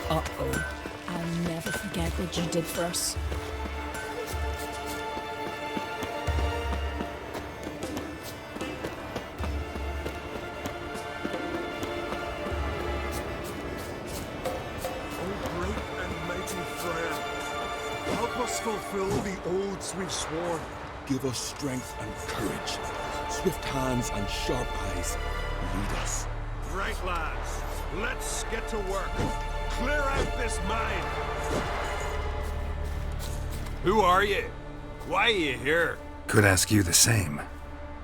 Uh-oh. I'll never forget what you did for us. Help us fulfill the oaths we've sworn. Give us strength and courage. Swift hands and sharp eyes. Lead us. Right, lads. Let's get to work. Clear out this mine. Who are you? Why are you here? Could ask you the same.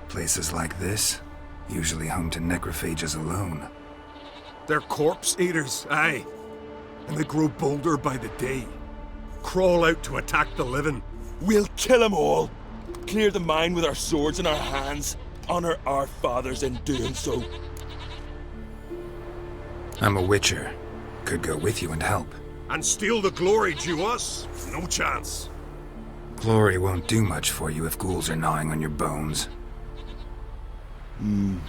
Places like this, usually home to necrophages alone. They're corpse eaters, aye. And they grow bolder by the day. Crawl out to attack the living. We'll kill them all. Clear the mine with our swords in our hands. Honor our fathers in doing so. I'm a witcher. Could go with you and help. And steal the glory due us? No chance. Glory won't do much for you if ghouls are gnawing on your bones. When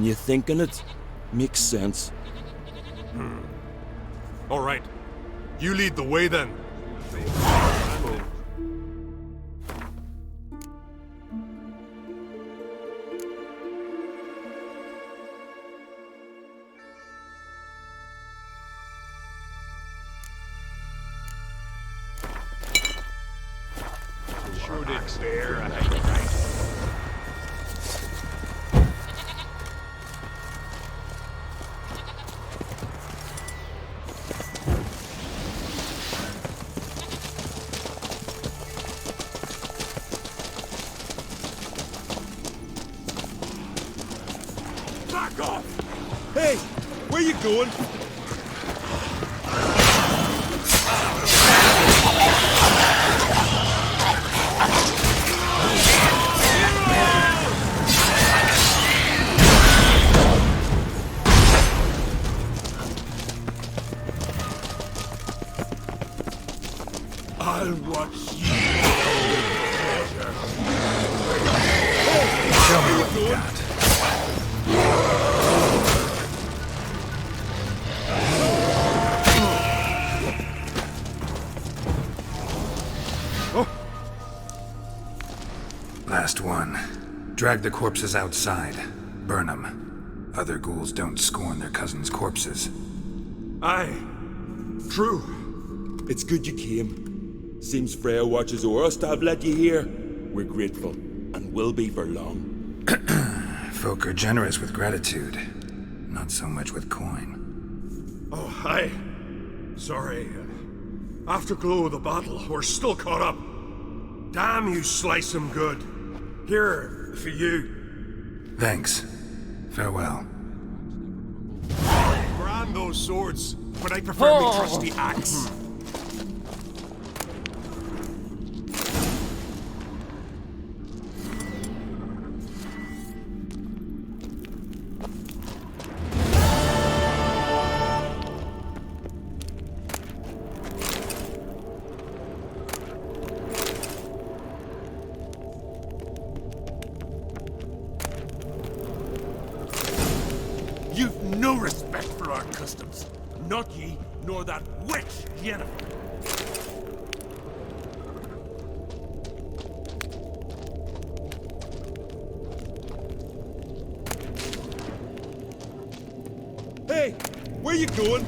you think on it, makes sense. All right. You lead the way then. Sure did stare. Back off! Hey, where you going? I'll watch you. Show me what you got. Last one. Drag the corpses outside. Burn them. Other ghouls don't scorn their cousins' corpses. Aye. True. It's good you came. Seems Freya watches o'er us to have let you here. We're grateful, and will be for long. Folk are generous with gratitude. Not so much with coin. Oh, aye. Sorry. Afterglow of the battle, we're still caught up. Damn, you slice 'em good. Here, for you. Thanks. Farewell. Grand those swords, but I prefer my trusty axe. You've no respect for our customs. Not ye, nor that witch, Yennefer. Hey, where you going?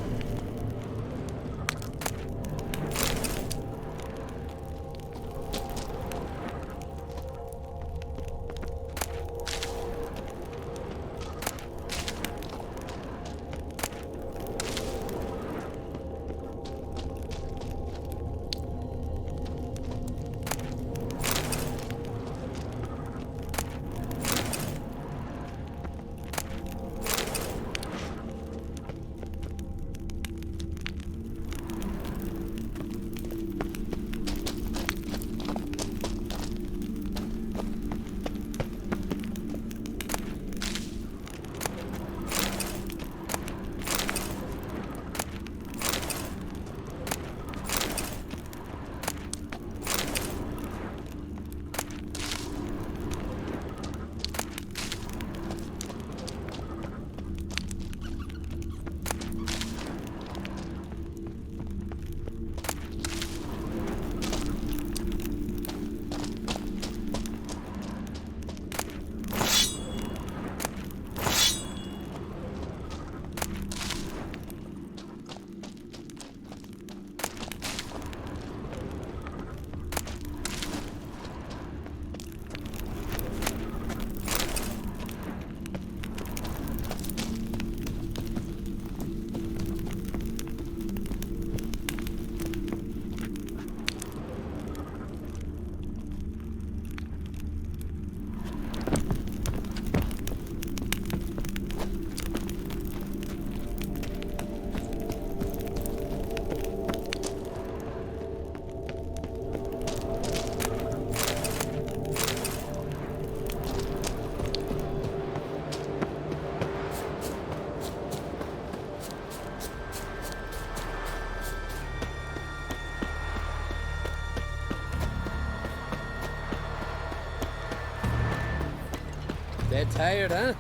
tired, huh?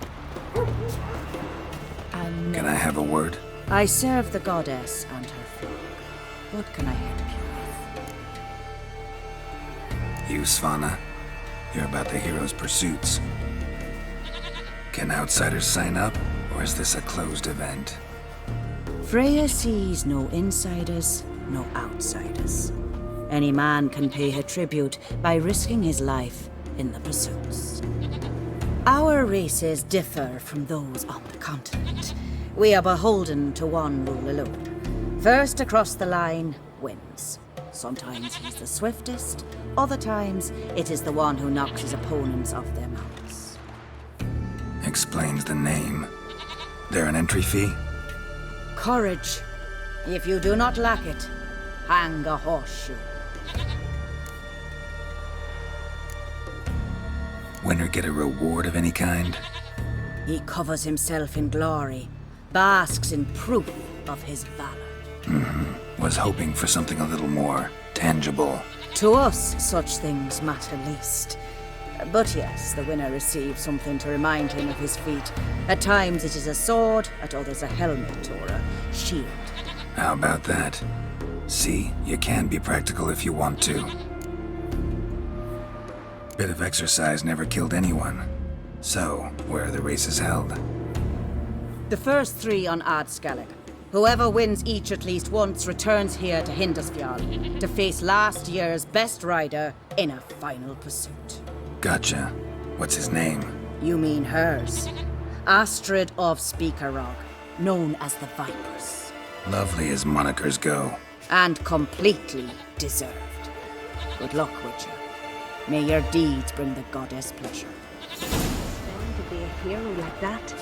I'll Can never. I have a word? I serve the goddess and her flock. What can I help you with? You, Svana. You're about the hero's pursuits. Can outsiders sign up, or is this a closed event? Freya sees no insiders, no outsiders. Any man can pay her tribute by risking his life in the pursuits. Our races differ from those on the continent. We are beholden to one rule alone. First across the line wins. Sometimes he's the swiftest, other times it is the one who knocks his opponents off their mounts. Explains the name. There an entry fee? Courage. If you do not lack it, hang a horseshoe. Winner get a reward of any kind? He covers himself in glory, basks in proof of his valor. Was hoping for something a little more tangible. To us, such things matter least. But yes, the winner receives something to remind him of his feat. At times it is a sword, at others a helmet or a shield. How about that? See, you can be practical if you want to. Bit of exercise never killed anyone. So, where are the races held? The first 3 on Adscalig. Whoever wins each at least once returns here to Hindisfjall to face last year's best rider in a final pursuit. Gotcha. What's his name? You mean hers. Astrid of Speakerog, known as the Vipers. Lovely as monikers go. And completely deserved. Good luck with you. May your deeds bring the goddess pleasure. To be a hero like that?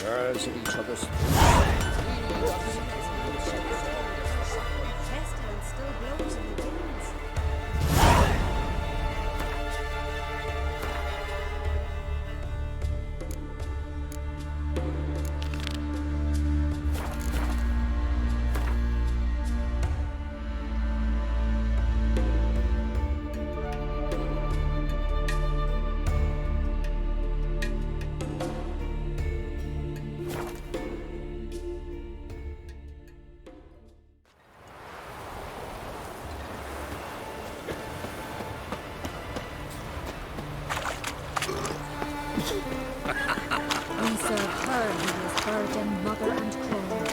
Girls at each other's. We serve her who is burden, mother, and crone.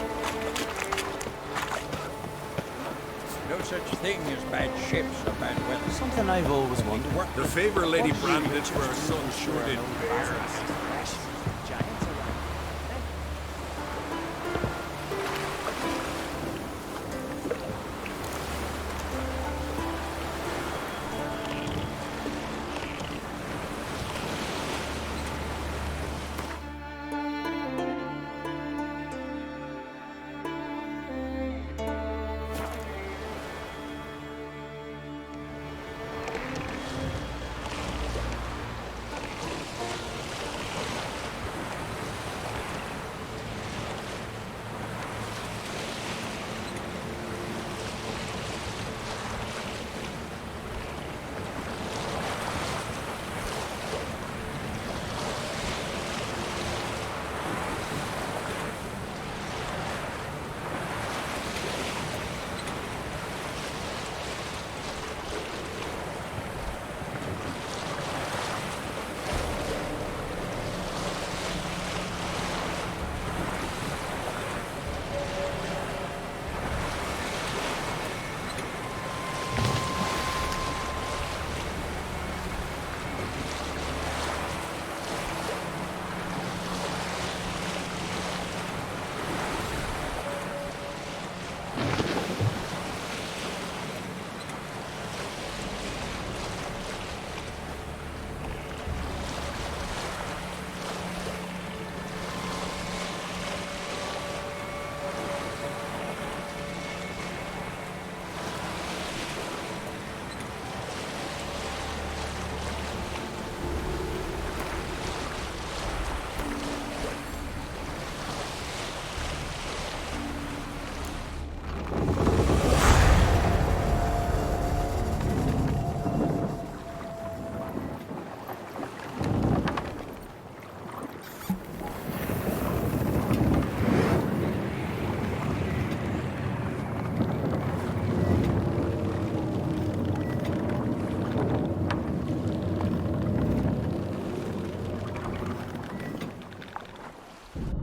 No such thing as bad ships or bad weather. Something I've always wondered. The favor Lady Brandage for her son sure did bear.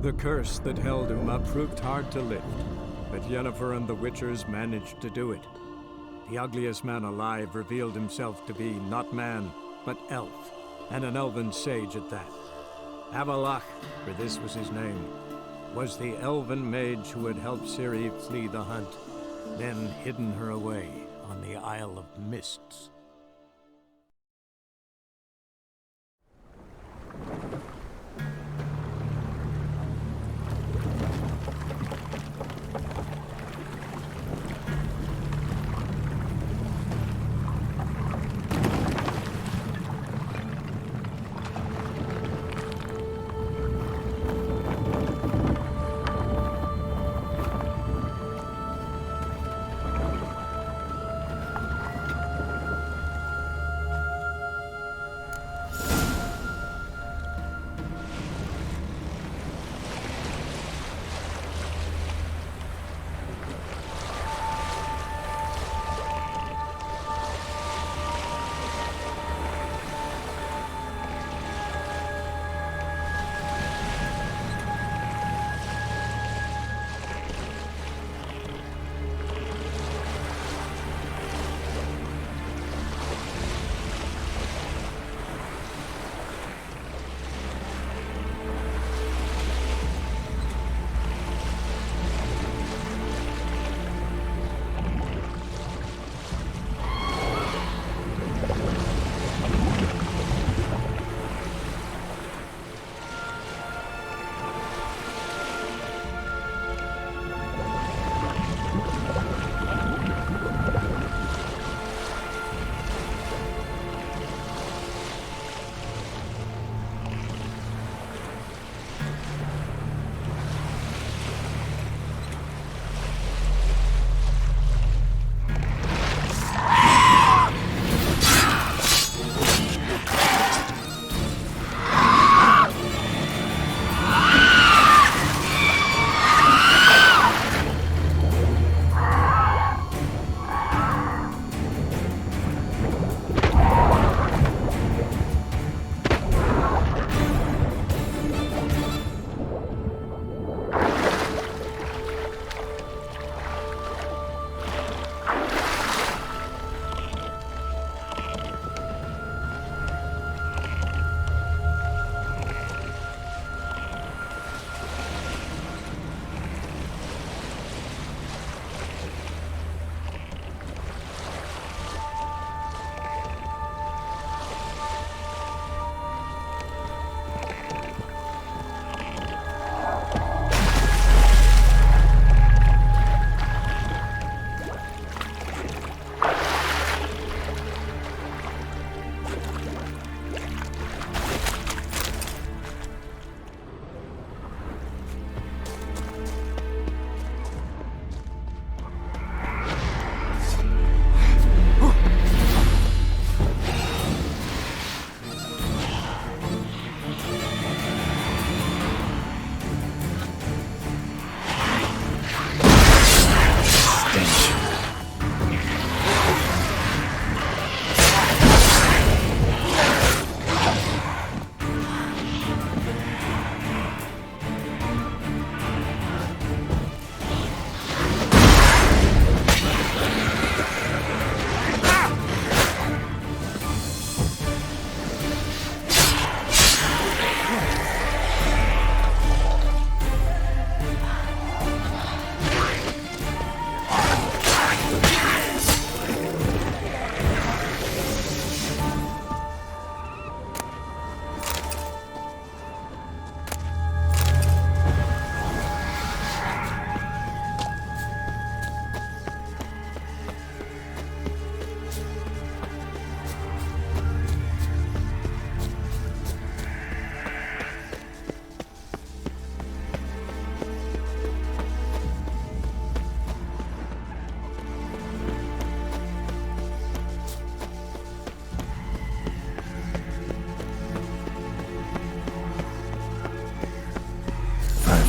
The curse that held him up proved hard to lift, but Yennefer and the Witchers managed to do it. The ugliest man alive revealed himself to be not man, but elf, and an elven sage at that. Avalach, for this was his name, was the elven mage who had helped Ciri flee the hunt, then hidden her away on the Isle of Mists.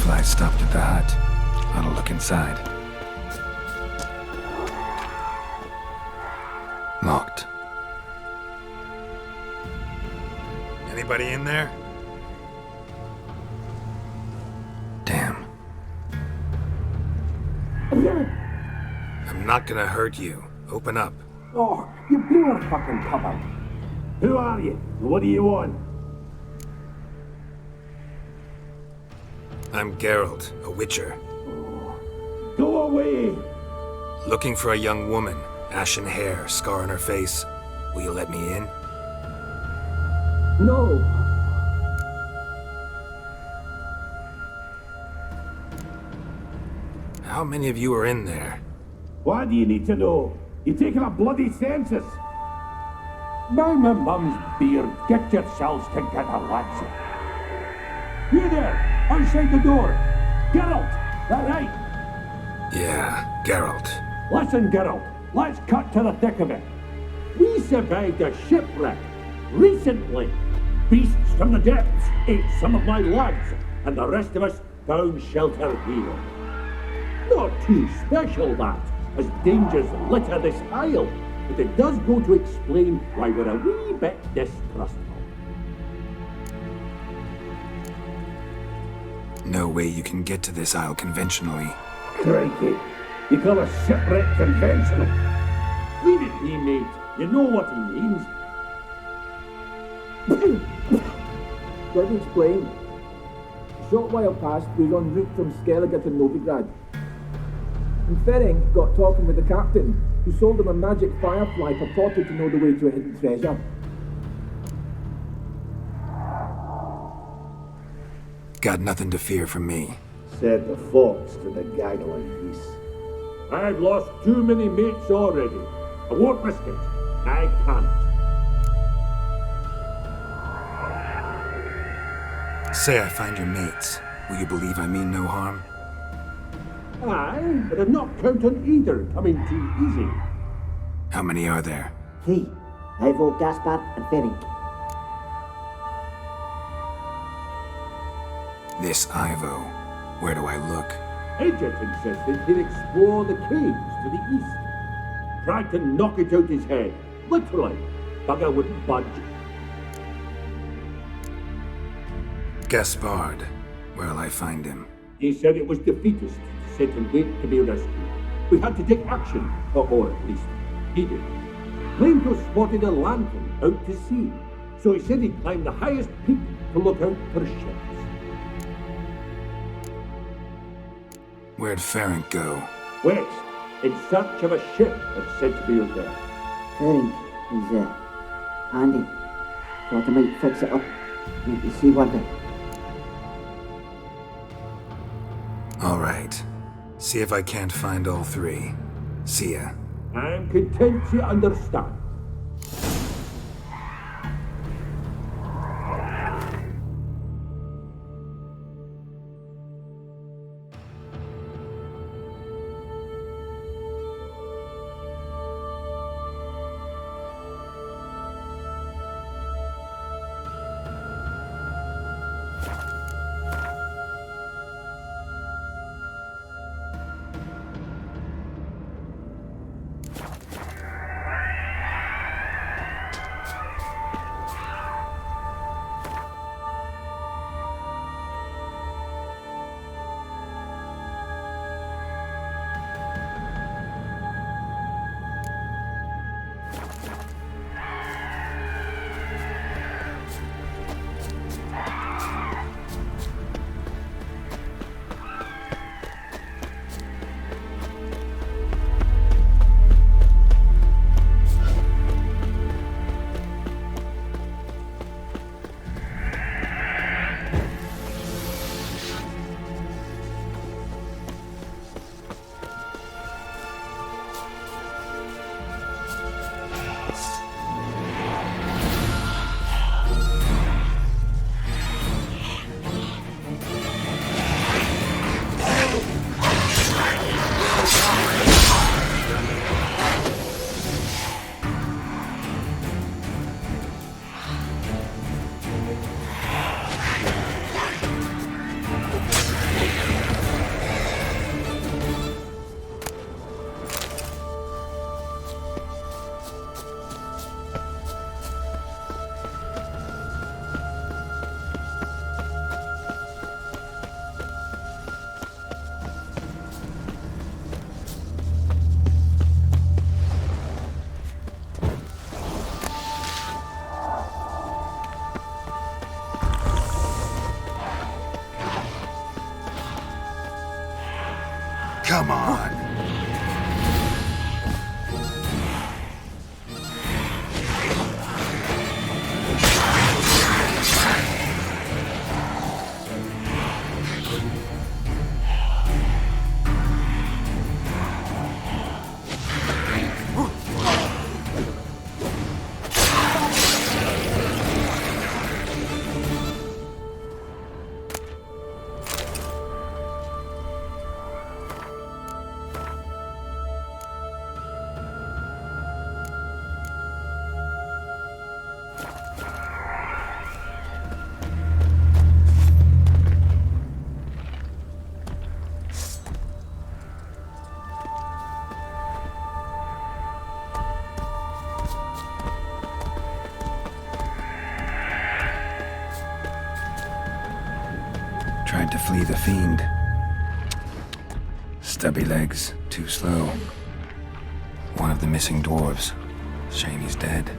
I stopped at the hut. I'll look inside. Locked. Anybody in there? I'm not gonna hurt you. Open up. Oh, you blew our fucking cover. Who are you? What do you want? I'm Geralt, a witcher. Go away! Looking for a young woman. Ashen hair, scar on her face. Will you let me in? No! How many of you are in there? Why do you need to know? You're taking a bloody census! By my mum's beard, get yourselves together, lads. You there, outside the door! Geralt! That right? Yeah, Geralt. Listen, Geralt, let's cut to the thick of it. We survived a shipwreck recently. Beasts from the depths ate some of my lads, and the rest of us found shelter here. Not too special, that, as dangers litter this isle, but it does go to explain why we're a wee bit distrustful. No way you can get to this isle conventionally. Crikey, you call a shipwreck conventional? Leave it be, mate. You know what he means. Let me explain. A short while past, we was en route from Skellige to Novigrad. And Ferenc got talking with the captain, who sold him a magic firefly purported to know the way to a hidden treasure. Got nothing to fear from me. Said the fox to the gaggling geese. I've lost too many mates already. I won't risk it. I can't. Say I find your mates. Will you believe I mean no harm? Aye, but I'm not counting either coming too easy. How many are there? 3. Ivo, Gaspar, and Ferenc. This Ivo. Where do I look? Agent insisted he'd explore the caves to the east. Tried to knock it out his head. Literally. Bugger wouldn't budge. Gaspard. Where'll I find him? He said it was defeatist to sit and wait to be rescued. We had to take action, or at least he did. Claimed to have spotted a lantern out to sea, so he said he'd climb the highest peak to look out for ships. Where'd Ferenc go? West, in search of a ship that's said to be out there. Ferenc is, handy. Thought I might fix it up. Make the sea water. All right. See if I can't find all 3. See ya. I'm content you understand. Come on. Tried to flee the fiend. Stubby legs, too slow. One of the missing dwarves. Shame he's dead.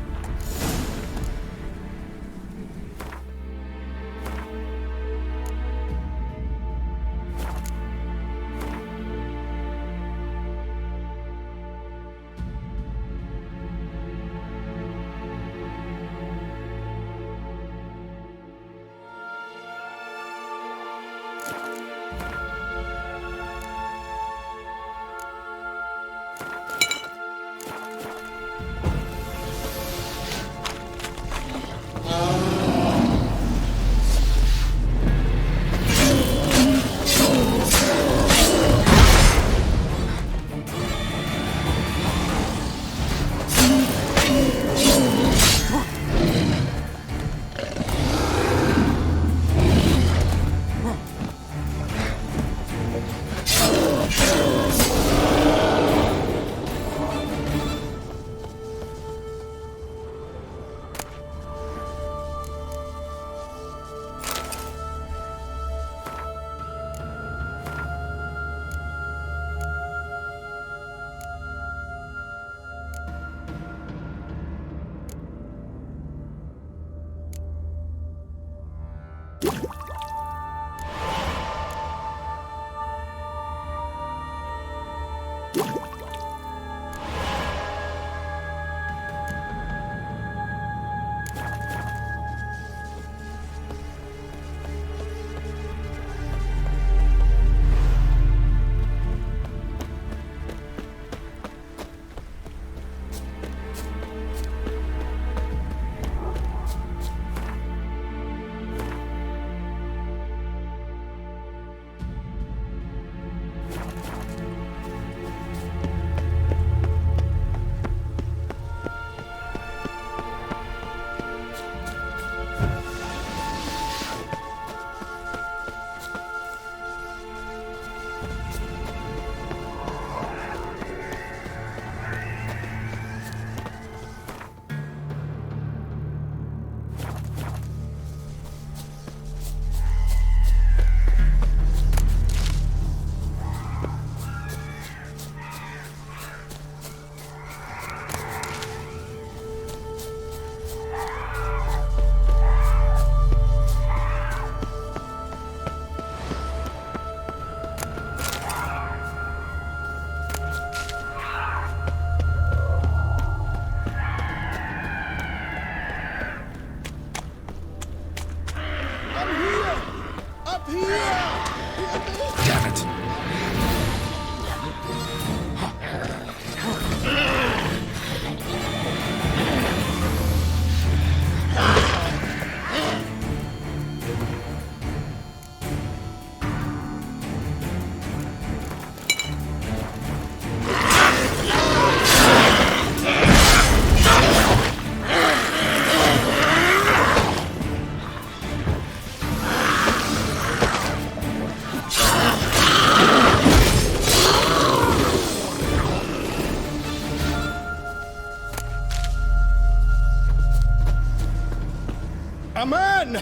A man!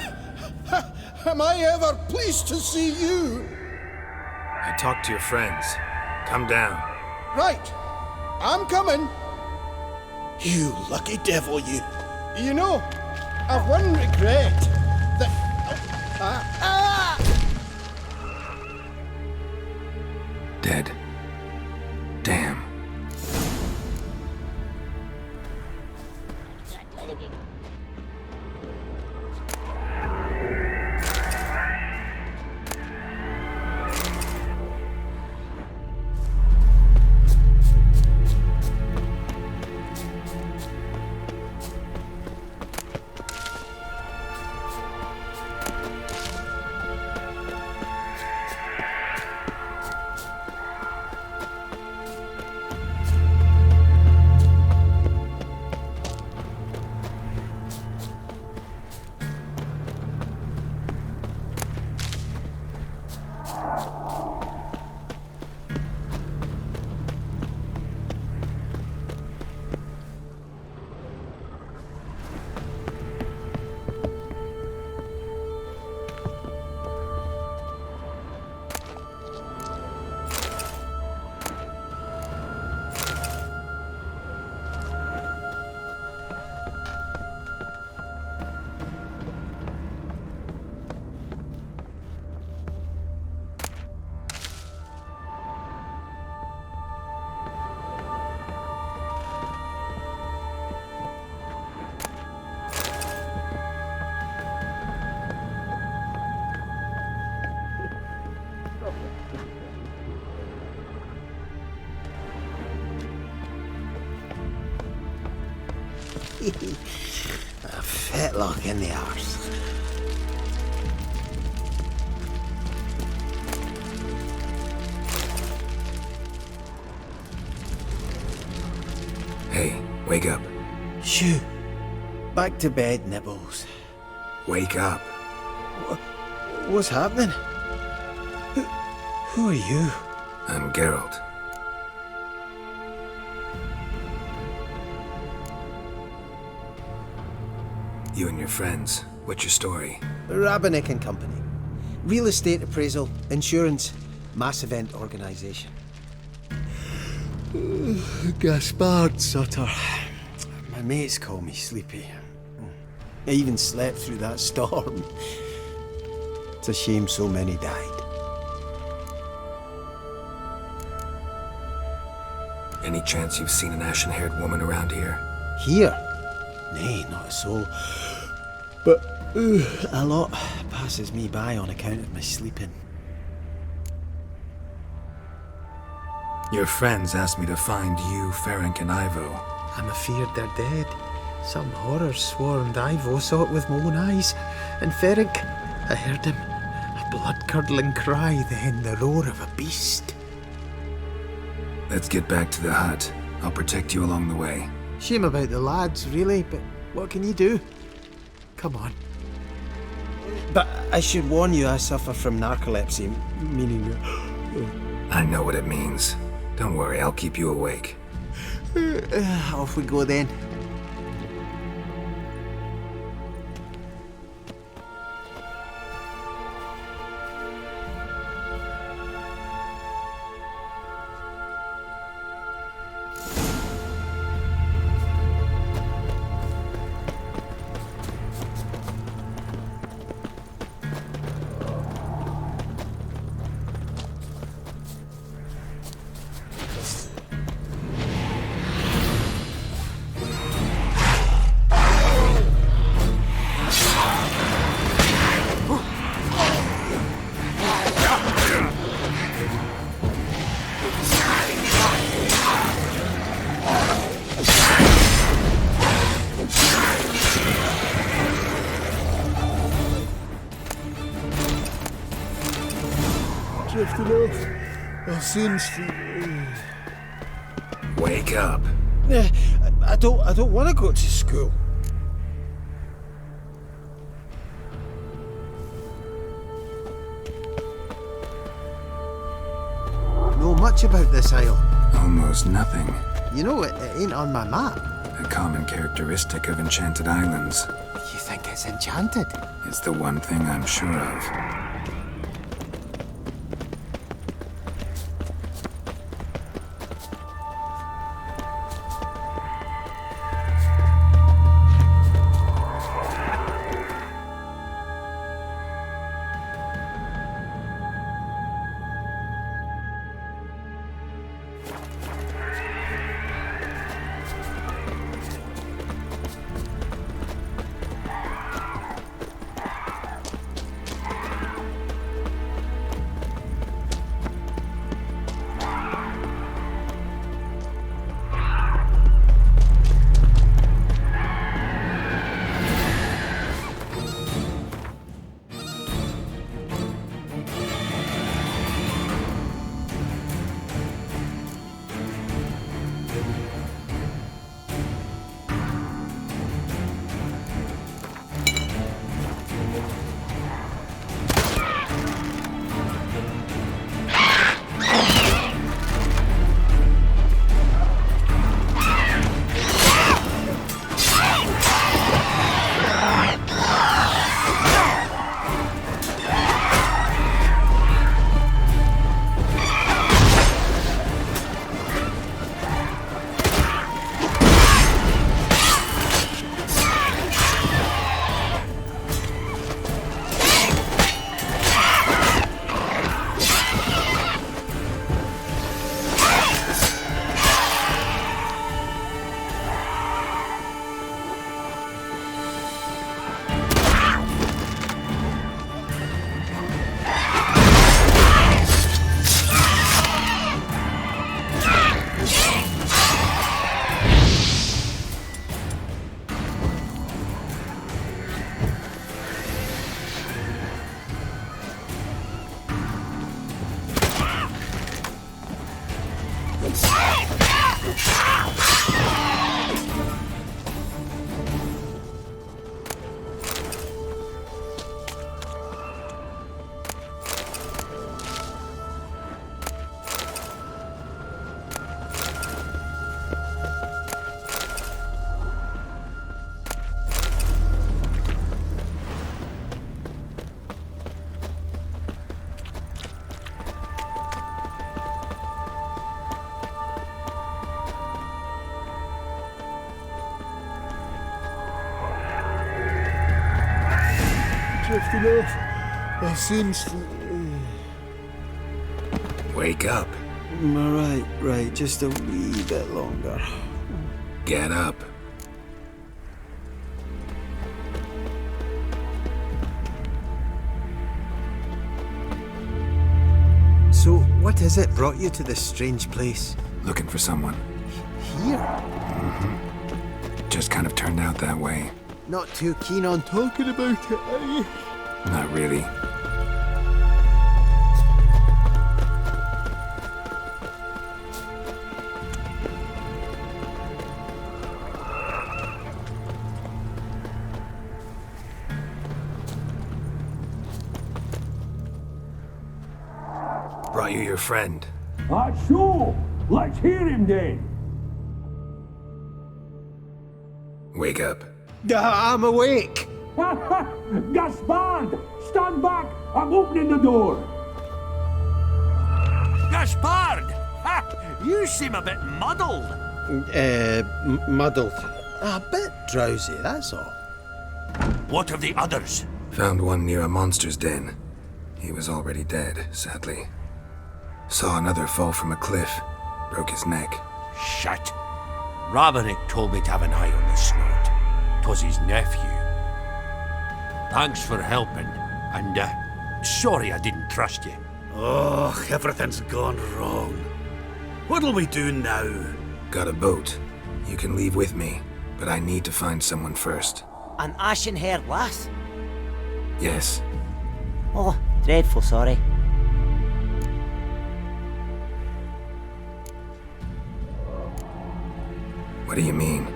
Am I ever pleased to see you? I talked to your friends. Come down. Right. I'm coming. You lucky devil, you. You know, I've one regret. That... Dead. A fetlock in the arse. Hey, wake up. Shoo. Back to bed, Nibbles. Wake up. What's happening? Who are you? I'm Geralt. You and your friends, what's your story? Rabbinick and Company. Real estate appraisal, insurance, mass event organisation. Gaspard Sutter. My mates call me Sleepy. I even slept through that storm. It's a shame so many died. Any chance you've seen an ashen-haired woman around here? Here? Nay, not a soul. But a lot passes me by on account of my sleeping. Your friends asked me to find you, Ferenc, and Ivo. I'm afeard they're dead. Some horror swarmed Ivo, saw it with my own eyes. And Ferenc, I heard him. A blood-curdling cry, then the roar of a beast. Let's get back to the hut. I'll protect you along the way. Shame about the lads, really, but what can you do? Come on. But I should warn you, I suffer from narcolepsy, meaning... I know what it means. Don't worry, I'll keep you awake. Off we go then. Drifting off. I'll soon sleep. Wake up. I don't want to go to school. Know much about this isle? Almost nothing. You know, it ain't on my map. A common characteristic of enchanted islands. You think it's enchanted? It's the one thing I'm sure of. drifting off. I seem Wake up. Right, just a wee bit longer. Get up. So, what is it brought you to this strange place? Looking for someone. Here? Mm-hmm. Just kind of turned out that way. Not too keen on talking about it, are you? Not really. Brought you your friend. So, let's hear him then. Wake up. I'm awake. Gaspard, stand back. I'm opening the door. Gaspard! Ha! You seem a bit muddled. Muddled. A bit drowsy, that's all. What of the others? Found one near a monster's den. He was already dead, sadly. Saw another fall from a cliff. Broke his neck. Shit. Roderick told me to have an eye on the snort. 'Twas his nephew. Thanks for helping, and sorry I didn't trust you. Oh, everything's gone wrong. What'll we do now? Got a boat. You can leave with me, but I need to find someone first. An ashen-haired lass? Yes. Oh, dreadful sorry. What do you mean?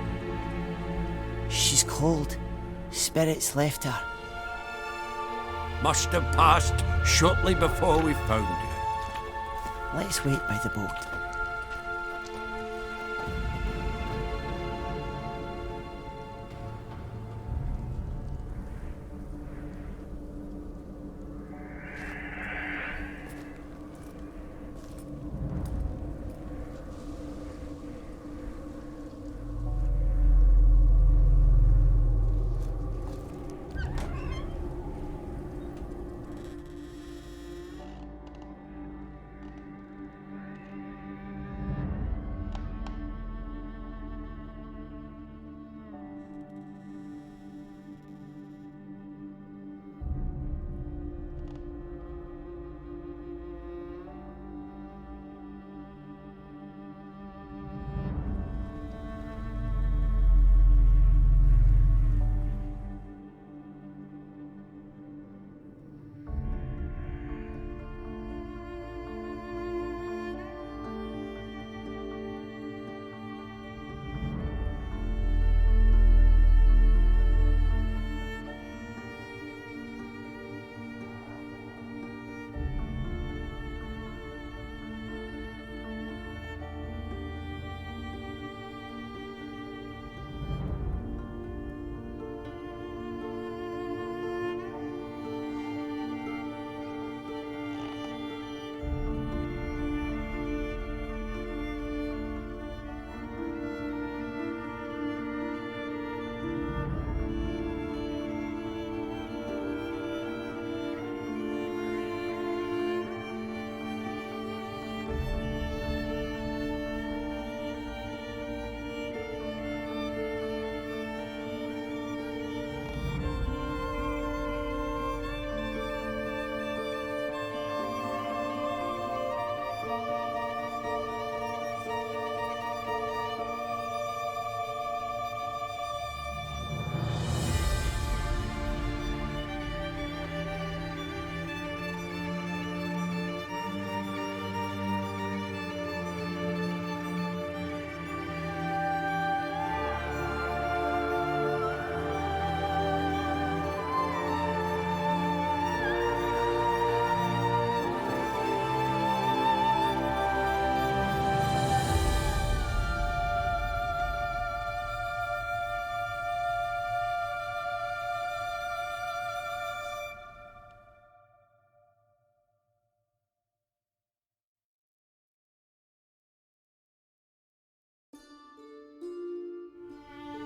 She's cold. Spirits left her. Must have passed shortly before we found her. Let's wait by the boat.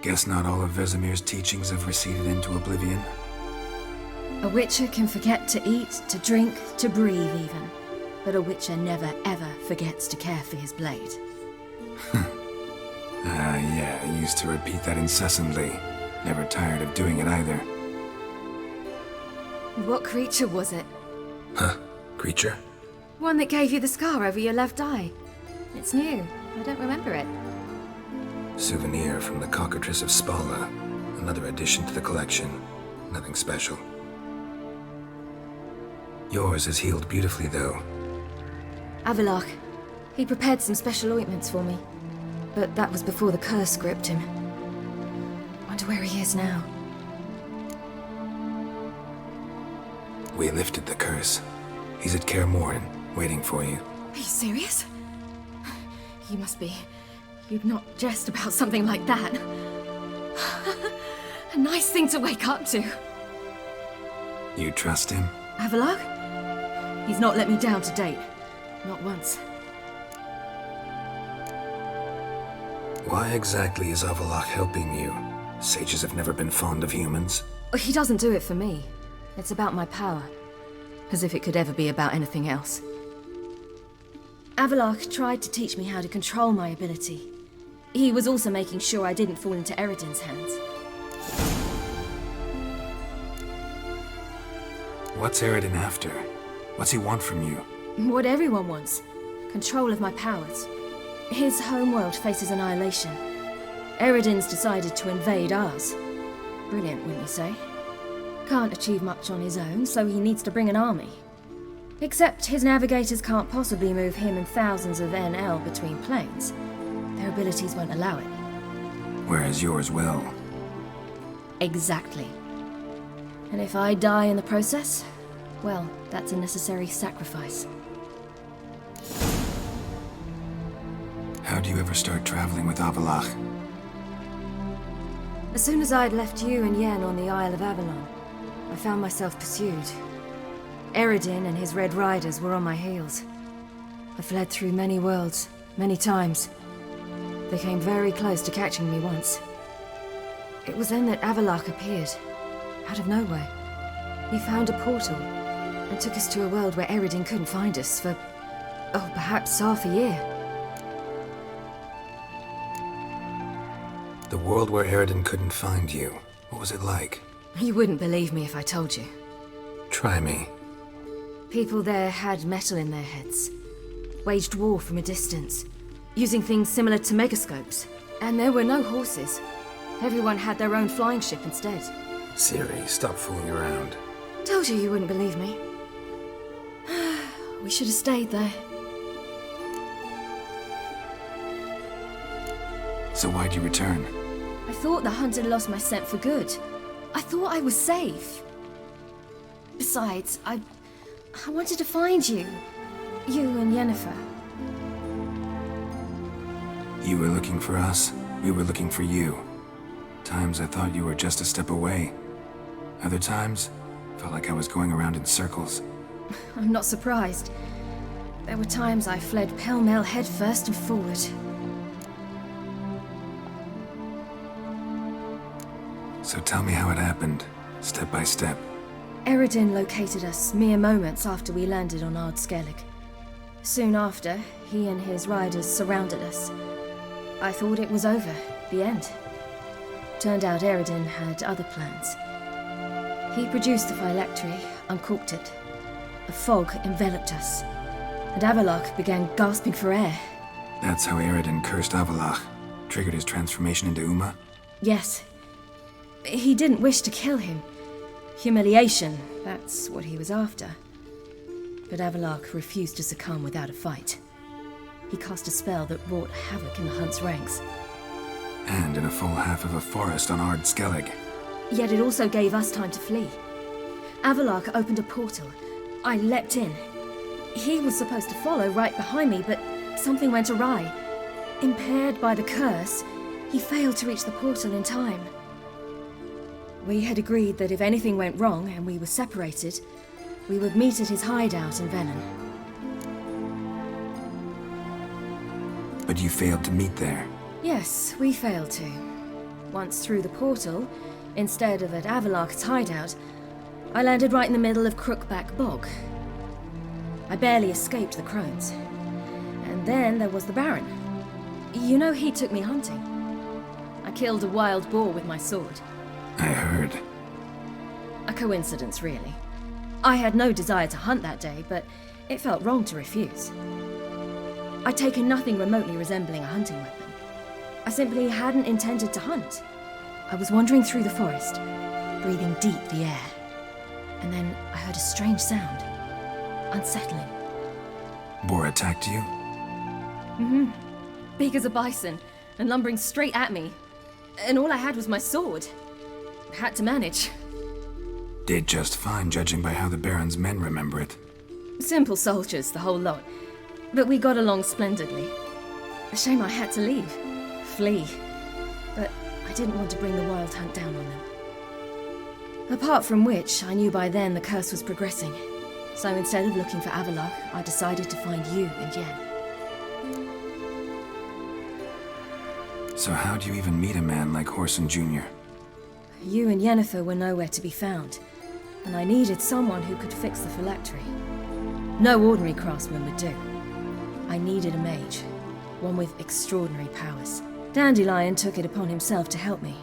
Guess not all of Vesemir's teachings have receded into oblivion. A witcher can forget to eat, to drink, to breathe even. But a witcher never ever forgets to care for his blade. Yeah, I used to repeat that incessantly. Never tired of doing it either. What creature was it? Huh? Creature? One that gave you the scar over your left eye. It's new. I don't remember it. Souvenir from the Cockatrice of Spala. Another addition to the collection. Nothing special. Yours is healed beautifully, though. Avalok. He prepared some special ointments for me. But that was before the curse gripped him. Wonder where he is now. We lifted the curse. He's at Kaer Morhen, waiting for you. Are you serious? You must be. You'd not jest about something like that. A nice thing to wake up to. You trust him? Avalok? He's not let me down to date. Not once. Why exactly is Avalok helping you? Sages have never been fond of humans. He doesn't do it for me. It's about my power. As if it could ever be about anything else. Avalok tried to teach me how to control my ability. He was also making sure I didn't fall into Eredin's hands. What's Eredin after? What's he want from you? What everyone wants. Control of my powers. His homeworld faces annihilation. Eredin's decided to invade ours. Brilliant, wouldn't you say? Can't achieve much on his own, so he needs to bring an army. Except his navigators can't possibly move him and thousands of NL between planes. Their abilities won't allow it. Whereas yours will. Exactly. And if I die in the process, well, that's a necessary sacrifice. How do you ever start traveling with Avalok? As soon as I'd left you and Yen on the Isle of Avalon, I found myself pursued. Eredin and his Red Riders were on my heels. I fled through many worlds, many times. They came very close to catching me once. It was then that Avalok appeared, out of nowhere. He found a portal, and took us to a world where Eredin couldn't find us for, oh, perhaps half a year. The world where Eredin couldn't find you. What was it like? You wouldn't believe me if I told you. Try me. People there had metal in their heads. Waged war from a distance, using things similar to megascopes. And there were no horses. Everyone had their own flying ship instead. Ciri, stop fooling around. Told you wouldn't believe me. We should have stayed there. So why'd you return? I thought the hunt had lost my scent for good. I thought I was safe. Besides, I wanted to find you. You and Yennefer. You were looking for us, we were looking for you. Times I thought you were just a step away. Other times, felt like I was going around in circles. I'm not surprised. There were times I fled pell-mell headfirst and forward. So tell me how it happened, step by step. Eredin located us mere moments after we landed on Ard Skellig. Soon after, he and his riders surrounded us. I thought it was over, the end. Turned out Eredin had other plans. He produced the phylactery, uncorked it. A fog enveloped us, and Avalok began gasping for air. That's how Eredin cursed Avalok, triggered his transformation into Uma? Yes. He didn't wish to kill him. Humiliation, that's what he was after. But Avalok refused to succumb without a fight. He cast a spell that wrought havoc in the hunt's ranks. And in a full half of a forest on Ard Skellig. Yet it also gave us time to flee. Avalok opened a portal. I leapt in. He was supposed to follow right behind me, but something went awry. Impaired by the curse, he failed to reach the portal in time. We had agreed that if anything went wrong and we were separated, we would meet at his hideout in Velen. But you failed to meet there. Yes, we failed to. Once through the portal, instead of at Avalok's hideout, I landed right in the middle of Crookback Bog. I barely escaped the crones. And then there was the Baron. You know, he took me hunting. I killed a wild boar with my sword. I heard. A coincidence, really. I had no desire to hunt that day, but it felt wrong to refuse. I'd taken nothing remotely resembling a hunting weapon. I simply hadn't intended to hunt. I was wandering through the forest, breathing deep the air. And then I heard a strange sound. Unsettling. Boar attacked you? Mm-hmm. Big as a bison, and lumbering straight at me. And all I had was my sword. I had to manage. Did just fine, judging by how the Baron's men remember it. Simple soldiers, the whole lot. But we got along splendidly. A shame I had to leave. Flee. But I didn't want to bring the wild hunt down on them. Apart from which, I knew by then the curse was progressing. So instead of looking for Avalok, I decided to find you and Yen. So how'd you even meet a man like Horson Jr.? You and Yennefer were nowhere to be found, and I needed someone who could fix the phylactery. No ordinary craftsman would do. I needed a mage, one with extraordinary powers. Dandelion took it upon himself to help me.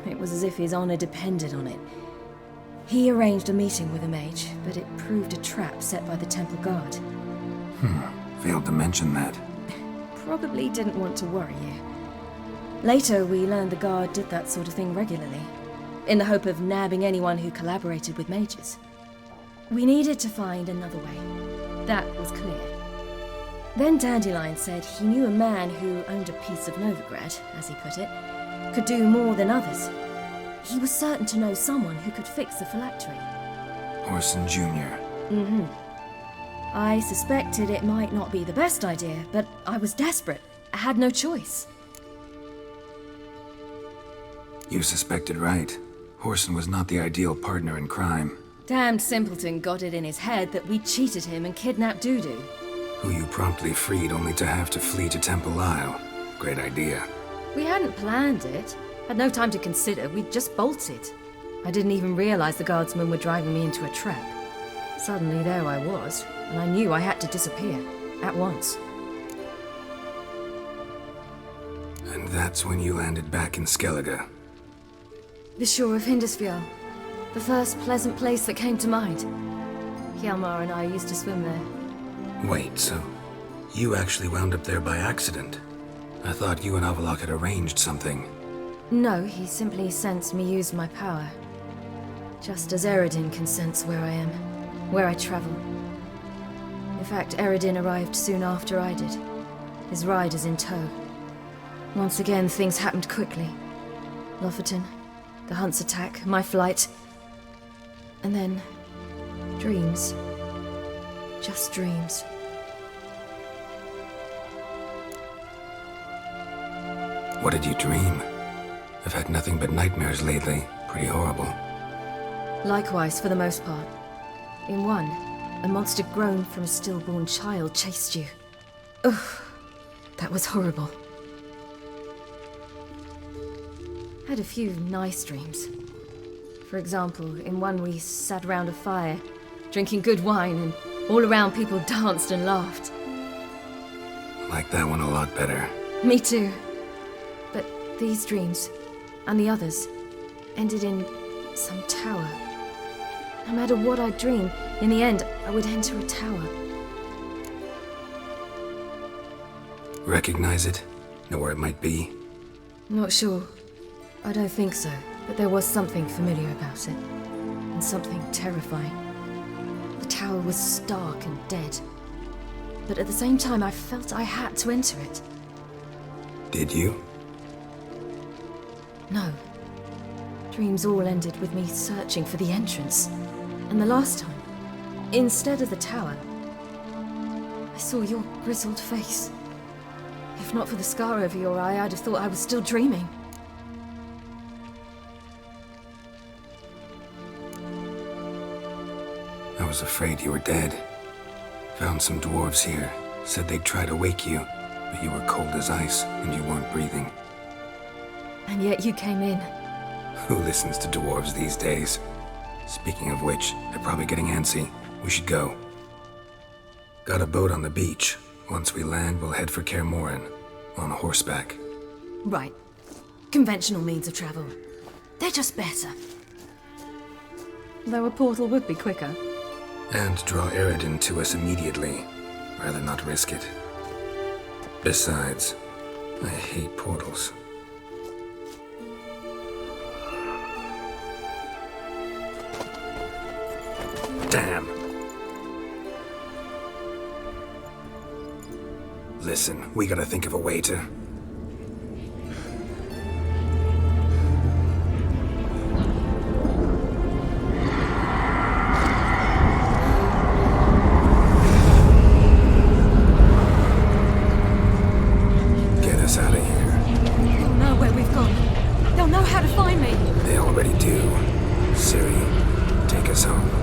It was as if his honor depended on it. He arranged a meeting with a mage, but it proved a trap set by the temple guard. Failed to mention that. Probably didn't want to worry you. Later, we learned the guard did that sort of thing regularly, in the hope of nabbing anyone who collaborated with mages. We needed to find another way. That was clear. Then Dandelion said he knew a man who owned a piece of Novigrad, as he put it, could do more than others. He was certain to know someone who could fix the phylactery. Horson Jr. Mm-hmm. I suspected it might not be the best idea, but I was desperate. I had no choice. You suspected right. Horson was not the ideal partner in crime. Damned simpleton got it in his head that we cheated him and kidnapped Dudu. Who you promptly freed only to have to flee to Temple Isle. Great idea. We hadn't planned it. Had no time to consider. We'd just bolted. I didn't even realize the guardsmen were driving me into a trap. Suddenly there I was, and I knew I had to disappear. At once. And that's when you landed back in Skellige. The shore of Hindisfjall. The first pleasant place that came to mind. Hjalmar and I used to swim there. Wait, so you actually wound up there by accident? I thought you and Avalok had arranged something. No, he simply sensed me use my power. Just as Eredin can sense where I am, where I travel. In fact, Eredin arrived soon after I did. His riders in tow. Once again, things happened quickly. Lofoten, the hunt's attack, my flight. And then, dreams. Just dreams. What did you dream? I've had nothing but nightmares lately. Pretty horrible. Likewise, for the most part. In one, a monster grown from a stillborn child chased you. Ugh, that was horrible. Had a few nice dreams. For example, in one we sat around a fire, drinking good wine, and all around people danced and laughed. Like that one a lot better. Me too. But these dreams, and the others, ended in some tower. No matter what I dreamed, in the end, I would enter a tower. Recognize it? Know where it might be? Not sure. I don't think so, but there was something familiar about it. And something terrifying. The tower was stark and dead. But at the same time, I felt I had to enter it. Did you? No. Dreams all ended with me searching for the entrance. And the last time, instead of the tower, I saw your grizzled face. If not for the scar over your eye, I'd have thought I was still dreaming. I was afraid you were dead. Found some dwarves here. Said they'd try to wake you, but you were cold as ice and you weren't breathing. And yet you came in. Who listens to dwarves these days? Speaking of which, they're probably getting antsy. We should go. Got a boat on the beach. Once we land, we'll head for Kaer Morhen. On horseback. Right. Conventional means of travel. They're just better. Though a portal would be quicker. And draw Eredin to us immediately. Rather not risk it. Besides, I hate portals. Damn. Listen, we gotta think of a way to... Get us out of here. They'll know where we've gone. They'll know how to find me. They already do. Ciri, take us home.